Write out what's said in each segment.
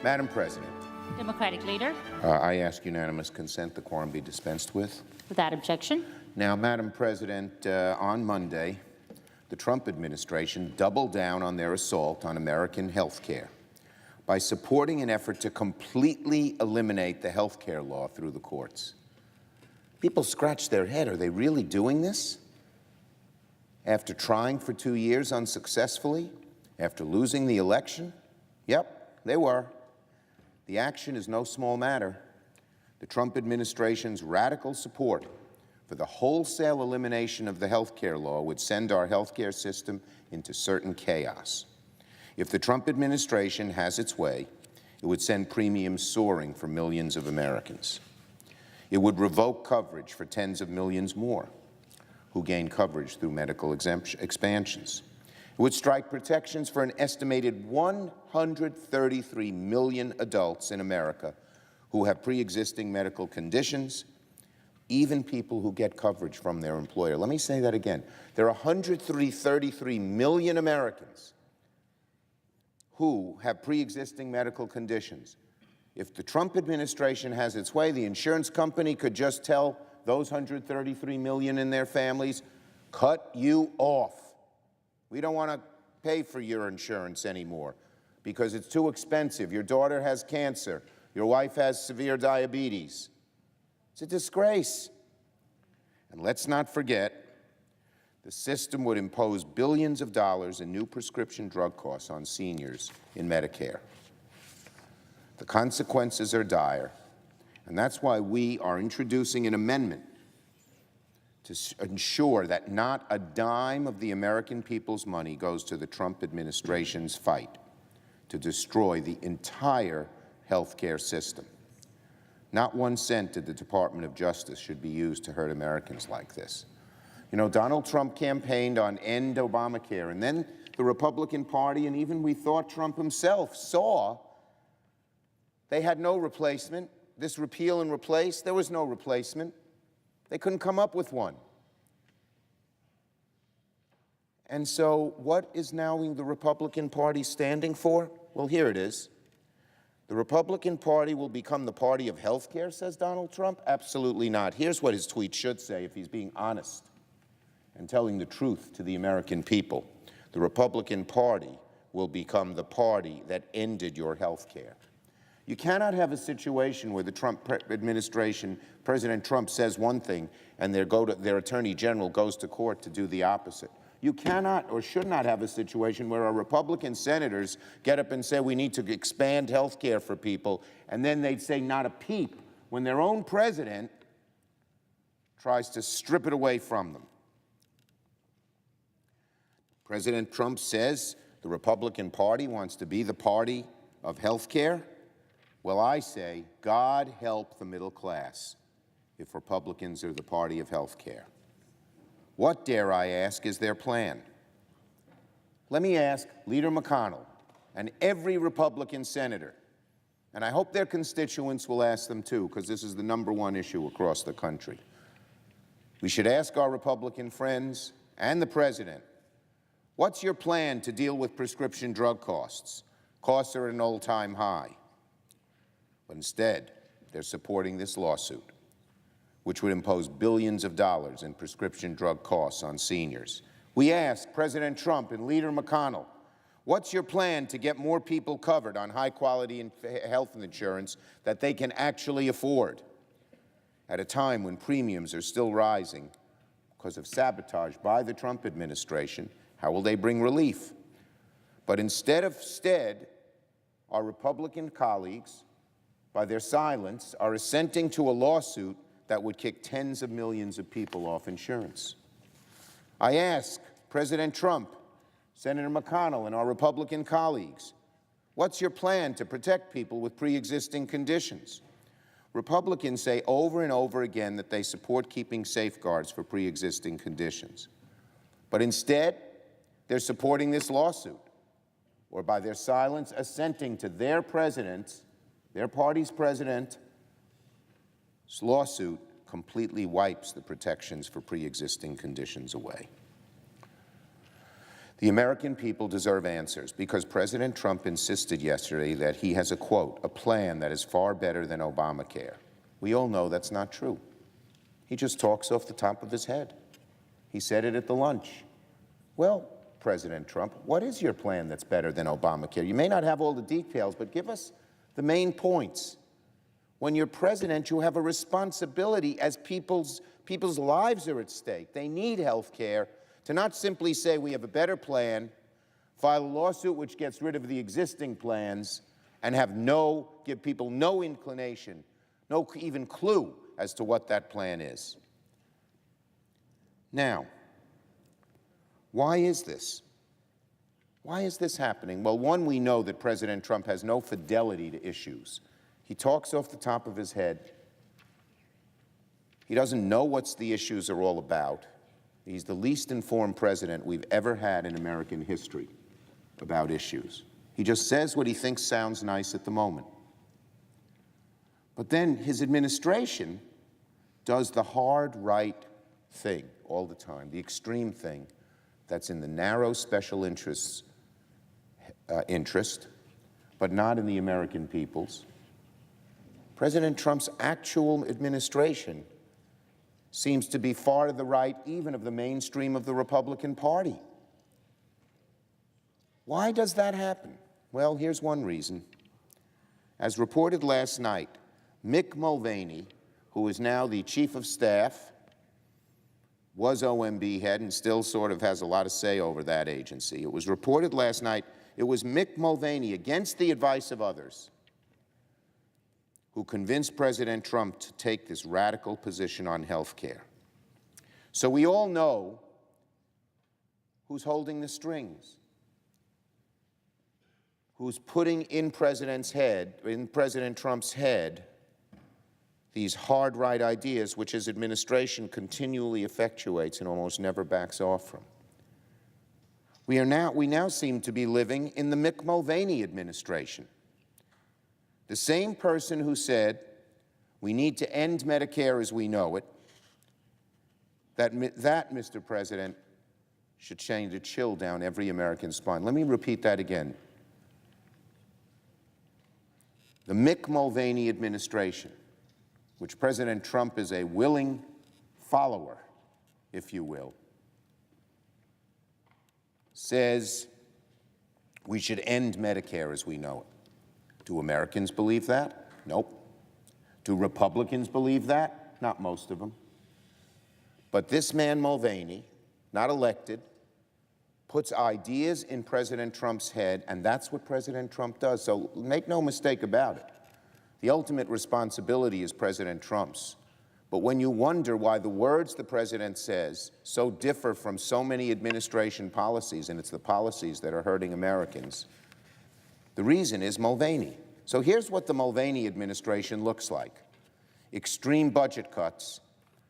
Madam President, Democratic Leader. I ask unanimous consent the quorum be dispensed with. Without objection. Now, Madam President, on Monday, the Trump administration doubled down on their assault on American health care by supporting an effort to completely eliminate the health care law through the courts. People scratch their head. Are they really doing this? After trying for 2 years unsuccessfully, after losing the election? Yep, they were. The action is no small matter. The Trump administration's radical support for the wholesale elimination of the health care law would send our health care system into certain chaos. If the Trump administration has its way, it would send premiums soaring for millions of Americans. It would revoke coverage for tens of millions more who gain coverage through medical expansions. It would strike protections for an estimated 133 million adults in America who have pre-existing medical conditions, even people who get coverage from their employer. Let me say that again. There are 133 million Americans who have pre-existing medical conditions. If the Trump administration has its way, the insurance company could just tell those 133 million and their families, cut you off. We don't want to pay for your insurance anymore because it's too expensive. Your daughter has cancer. Your wife has severe diabetes. It's a disgrace. And let's not forget, the system would impose billions of dollars in new prescription drug costs on seniors in Medicare. The consequences are dire, and that's why we are introducing an amendment to ensure that not a dime of the American people's money goes to the Trump administration's fight to destroy the entire health care system. Not 1 cent of the Department of Justice should be used to hurt Americans like this. You know, Donald Trump campaigned on End Obamacare, and then the Republican Party, and even we thought Trump himself, saw they had no replacement. This repeal and replace, there was no replacement. They couldn't come up with one. And so what is now the Republican Party standing for? Well, here it is. The Republican Party will become the party of health care, says Donald Trump? Absolutely not. Here's what his tweet should say if he's being honest and telling the truth to the American people. The Republican Party will become the party that ended your health care. You cannot have a situation where the Trump administration, President Trump says one thing, and their Attorney General goes to court to do the opposite. You cannot or should not have a situation where our Republican senators get up and say we need to expand health care for people, and then they'd say not a peep when their own president tries to strip it away from them. President Trump says the Republican Party wants to be the party of health care. Well, I say, God help the middle class if Republicans are the party of health care. What, dare I ask, is their plan? Let me ask Leader McConnell and every Republican senator, and I hope their constituents will ask them too, because this is the #1 issue across the country. We should ask our Republican friends and the President, what's your plan to deal with prescription drug costs? Costs are at an all-time high. But instead, they're supporting this lawsuit, which would impose billions of dollars in prescription drug costs on seniors. We ask President Trump and Leader McConnell, what's your plan to get more people covered on high-quality health insurance that they can actually afford at a time when premiums are still rising because of sabotage by the Trump administration? How will they bring relief? But instead, our Republican colleagues, by their silence, are assenting to a lawsuit that would kick tens of millions of people off insurance. I ask President Trump, Senator McConnell, and our Republican colleagues, what's your plan to protect people with pre-existing conditions? Republicans say over and over again that they support keeping safeguards for pre-existing conditions. But instead, they're supporting this lawsuit, or by their silence, assenting to their president's, their party's president's lawsuit completely wipes the protections for pre-existing conditions away. The American people deserve answers because President Trump insisted yesterday that he has a, quote, a plan that is far better than Obamacare. We all know that's not true. He just talks off the top of his head. He said it at the lunch. Well, President Trump, what is your plan that's better than Obamacare? You may not have all the details, but give us the main points. When you're president, you have a responsibility as people's lives are at stake. They need health care. To not simply say we have a better plan, file a lawsuit which gets rid of the existing plans, and give people no inclination, no even clue as to what that plan is. Now, why is this? Why is this happening? Well, one, we know that President Trump has no fidelity to issues. He talks off the top of his head. He doesn't know what the issues are all about. He's the least informed president we've ever had in American history about issues. He just says what he thinks sounds nice at the moment. But then his administration does the hard right thing all the time, the extreme thing that's in the narrow special interest, but not in the American people's. President Trump's actual administration seems to be far to the right even of the mainstream of the Republican Party. Why does that happen? Well, here's one reason. As reported last night, Mick Mulvaney, who is now the chief of staff, was OMB head and still sort of has a lot of say over that agency. It was reported last night it was Mick Mulvaney, against the advice of others, who convinced President Trump to take this radical position on health care. So we all know who's holding the strings, who's putting in President Trump's head, these hard right ideas which his administration continually effectuates and almost never backs off from. We now seem to be living in the Mick Mulvaney administration. The same person who said we need to end Medicare as we know it, that, Mr. President, should send a chill down every American spine. Let me repeat that again. The Mick Mulvaney administration, which President Trump is a willing follower, if you will, says we should end Medicare as we know it. Do Americans believe that? Nope. Do Republicans believe that? Not most of them. But this man, Mulvaney, not elected, puts ideas in President Trump's head, and that's what President Trump does. So make no mistake about it. The ultimate responsibility is President Trump's. But when you wonder why the words the president says so differ from so many administration policies, and it's the policies that are hurting Americans, the reason is Mulvaney. So here's what the Mulvaney administration looks like. Extreme budget cuts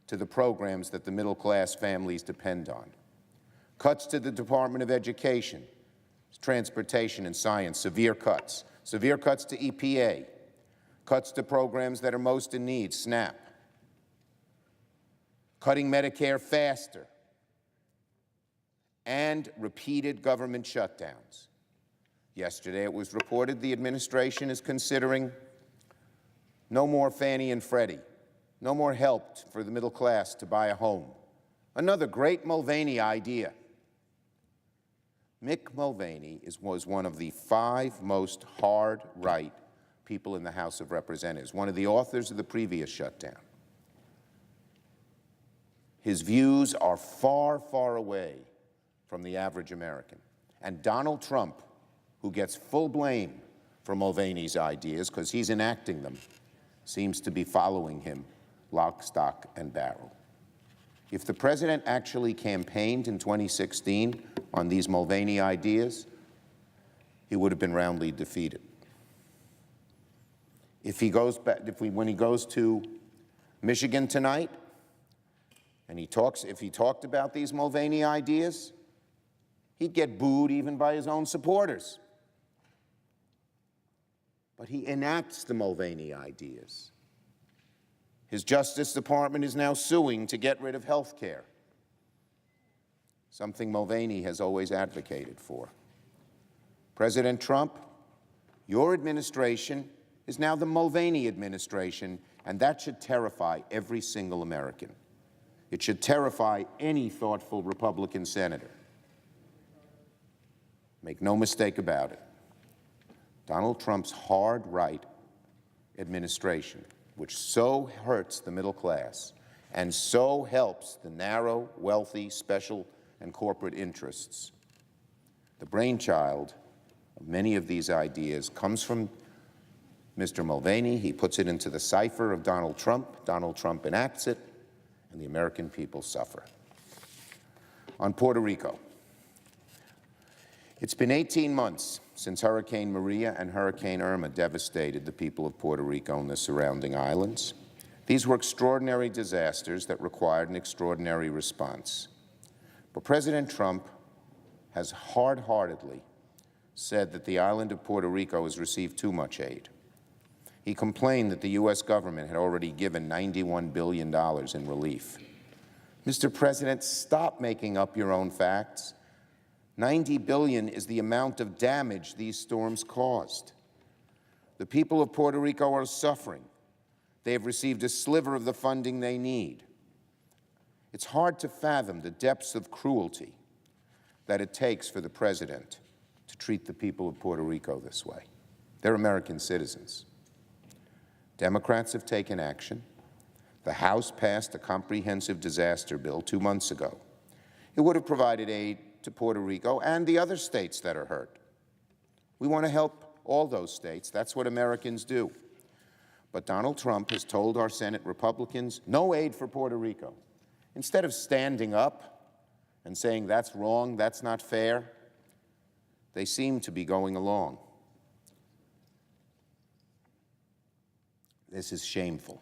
to the programs that the middle-class families depend on. Cuts to the Department of Education, Transportation, and Science, severe cuts. Severe cuts to EPA. Cuts to programs that are most in need, SNAP. Cutting Medicare faster. And repeated government shutdowns. Yesterday it was reported the administration is considering no more Fannie and Freddie, no more help for the middle class to buy a home. Another great Mulvaney idea. Mick Mulvaney was one of the 5 most hard-right people in the House of Representatives, one of the authors of the previous shutdown. His views are far, far away from the average American. And Donald Trump, who gets full blame for Mulvaney's ideas because he's enacting them, seems to be following him lock, stock, and barrel. If the president actually campaigned in 2016 on these Mulvaney ideas, he would have been roundly defeated. If he goes back, when he goes to Michigan tonight, and if he talked about these Mulvaney ideas, he'd get booed even by his own supporters. But he enacts the Mulvaney ideas. His Justice Department is now suing to get rid of health care. something Mulvaney has always advocated for. President Trump, your administration is now the Mulvaney administration, and that should terrify every single American. It should terrify any thoughtful Republican senator. Make no mistake about it. Donald Trump's hard-right administration, which so hurts the middle class and so helps the narrow, wealthy, special, and corporate interests, the brainchild of many of these ideas comes from Mr. Mulvaney. He puts it into the cipher of Donald Trump. Donald Trump enacts it, and the American people suffer. On Puerto Rico, it's been 18 months since Hurricane Maria and Hurricane Irma devastated the people of Puerto Rico and the surrounding islands. These were extraordinary disasters that required an extraordinary response. But President Trump has hard-heartedly said that the island of Puerto Rico has received too much aid. He complained that the U.S. government had already given $91 billion in relief. Mr. President, stop making up your own facts. $90 billion is the amount of damage these storms caused. The people of Puerto Rico are suffering. They have received a sliver of the funding they need. It's hard to fathom the depths of cruelty that it takes for the president to treat the people of Puerto Rico this way. They're American citizens. Democrats have taken action. The House passed a comprehensive disaster bill 2 months ago. It would have provided aid to Puerto Rico and the other states that are hurt. We want to help all those states. That's what Americans do. But Donald Trump has told our Senate Republicans, no aid for Puerto Rico. Instead of standing up and saying that's wrong, that's not fair, they seem to be going along. This is shameful.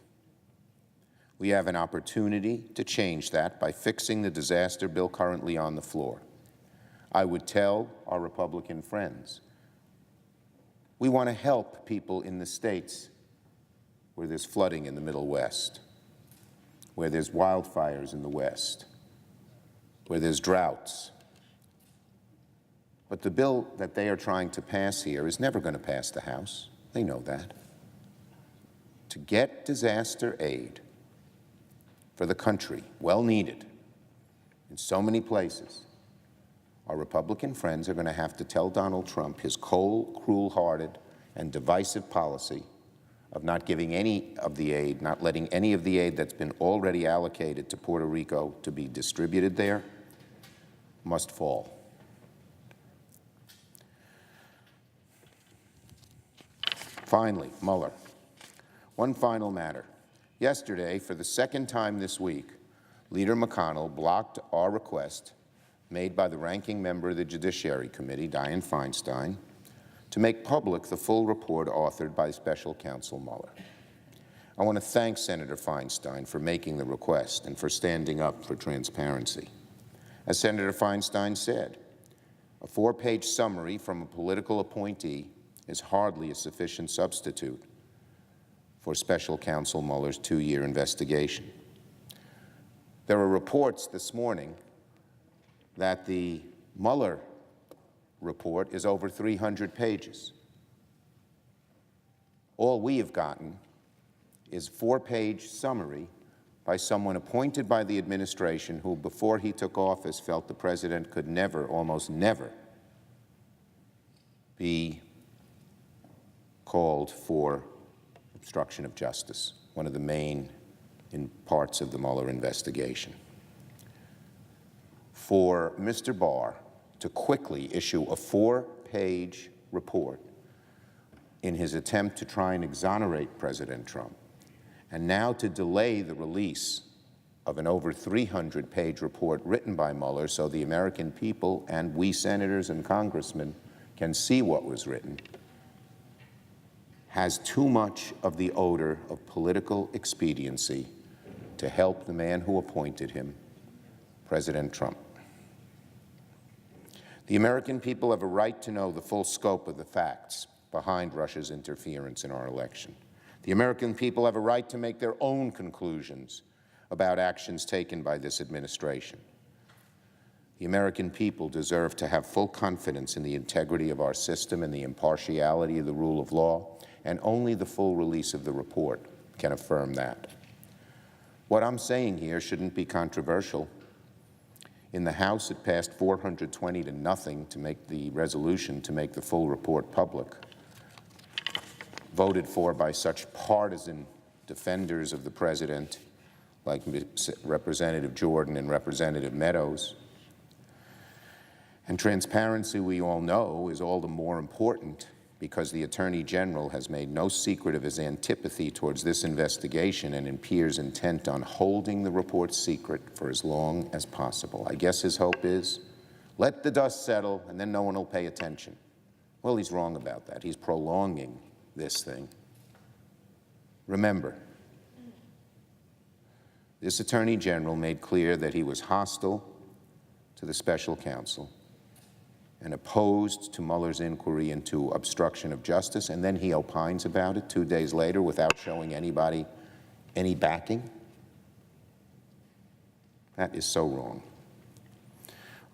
We have an opportunity to change that by fixing the disaster bill currently on the floor. I would tell our Republican friends, we want to help people in the states where there's flooding in the Middle West, where there's wildfires in the West, where there's droughts. But the bill that they are trying to pass here is never going to pass the House. They know that. To get disaster aid for the country, well needed, in so many places, our Republican friends are going to have to tell Donald Trump his cold, cruel-hearted, and divisive policy of not giving any of the aid, not letting any of the aid that's been already allocated to Puerto Rico to be distributed there, must fall. Finally, Mueller. One final matter. Yesterday, for the second time this week, Leader McConnell blocked our request made by the ranking member of the Judiciary Committee, Dianne Feinstein, to make public the full report authored by Special Counsel Mueller. I want to thank Senator Feinstein for making the request and for standing up for transparency. As Senator Feinstein said, a 4-page summary from a political appointee is hardly a sufficient substitute for Special Counsel Mueller's 2-year investigation. There are reports this morning that the Mueller report is over 300 pages. All we have gotten is a 4-page summary by someone appointed by the administration who, before he took office, felt the president could never, almost never, be called for obstruction of justice, one of the main parts of the Mueller investigation. For Mr. Barr to quickly issue a 4-page report in his attempt to try and exonerate President Trump, and now to delay the release of an over 300-page report written by Mueller so the American people and we senators and congressmen can see what was written, has too much of the odor of political expediency to help the man who appointed him, President Trump. The American people have a right to know the full scope of the facts behind Russia's interference in our election. The American people have a right to make their own conclusions about actions taken by this administration. The American people deserve to have full confidence in the integrity of our system and the impartiality of the rule of law, and only the full release of the report can affirm that. What I'm saying here shouldn't be controversial. In the House, it passed 420 to nothing to make the resolution to make the full report public, voted for by such partisan defenders of the president like Representative Jordan and Representative Meadows. And transparency, we all know, is all the more important because the Attorney General has made no secret of his antipathy towards this investigation and appears intent on holding the report secret for as long as possible. I guess his hope is, let the dust settle and then no one will pay attention. Well, he's wrong about that. He's prolonging this thing. Remember, this Attorney General made clear that he was hostile to the special counsel and opposed to Mueller's inquiry into obstruction of justice, and then he opines about it 2 days later without showing anybody any backing? That is so wrong.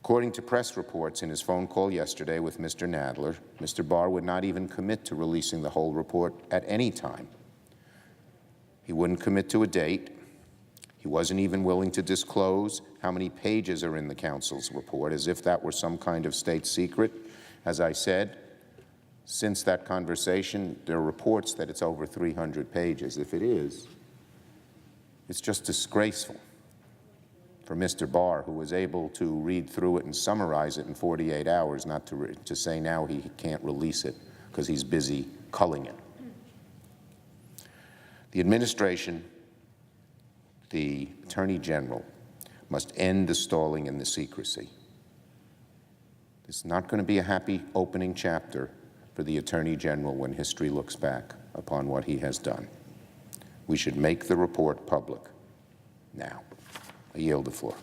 According to press reports in his phone call yesterday with Mr. Nadler, Mr. Barr would not even commit to releasing the whole report at any time. He wouldn't commit to a date. He wasn't even willing to disclose how many pages are in the counsel's report, as if that were some kind of state secret. As I said, since that conversation, there are reports that it's over 300 pages. If it is, it's just disgraceful for Mr. Barr, who was able to read through it and summarize it in 48 hours, not to say now he can't release it because he's busy culling it. The administration, the Attorney General, must end the stalling and the secrecy. It's not going to be a happy opening chapter for the Attorney General when history looks back upon what he has done. We should make the report public now. I yield the floor.